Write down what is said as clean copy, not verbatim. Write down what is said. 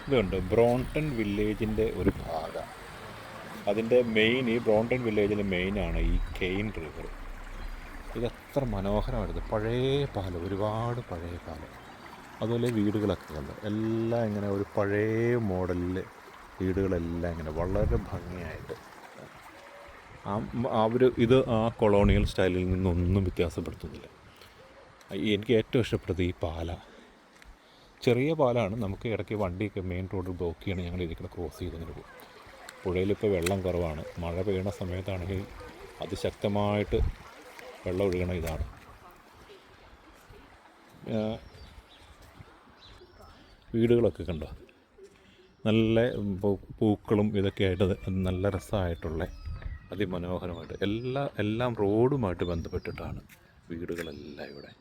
ഇതുണ്ട് ബ്രോൺട്ടൺ വില്ലേജിൻ്റെ ഒരു ഭാഗം. അതിൻ്റെ മെയിൻ, ഈ ബ്രോൺട്ടൺ വില്ലേജിലെ മെയിനാണ് ഈ കെയ്ൻ റിവർ. ഇതെത്ര മനോഹരമായിരുന്നു. പഴയ പാലം, ഒരുപാട് പഴയ പാലം. അതുപോലെ വീടുകളൊക്കെ കണ്ടു, എല്ലാം ഇങ്ങനെ ഒരു പഴയ മോഡലിൽ വീടുകളെല്ലാം ഇങ്ങനെ വളരെ ഭംഗിയായിട്ട്. അവർ ഇത് ആ കൊളോണിയൽ സ്റ്റൈലിൽ നിന്നൊന്നും വ്യത്യാസപ്പെടുത്തുന്നില്ല. എനിക്ക് ഏറ്റവും ഇഷ്ടപ്പെട്ടത് ഈ പാല. ചെറിയ പാലാണ്, നമുക്ക് ഇടയ്ക്ക് വണ്ടിയൊക്കെ മെയിൻ റോഡ് ബ്ലോക്ക് ചെയ്യണം, ഞങ്ങൾ ഇതിൽ ക്രോസ് ചെയ്തിങ്ങനെ പോകും. പുഴയിലിപ്പോൾ വെള്ളം കുറവാണ്. മഴ പെയ്യുന്ന സമയത്താണെങ്കിൽ അതിശക്തമായിട്ട് വെള്ളം ഒഴുകണ ഇതാണ്. വീടുകളൊക്കെ കണ്ടോ, നല്ല പൂക്കളും ഇതൊക്കെ ആയിട്ട് നല്ല രസമായിട്ടുള്ള അതിമനോഹരമായിട്ട് എല്ലാം റോഡുമായിട്ട് ബന്ധപ്പെട്ടിട്ടാണ് വീടുകളെല്ലാം ഇവിടെ.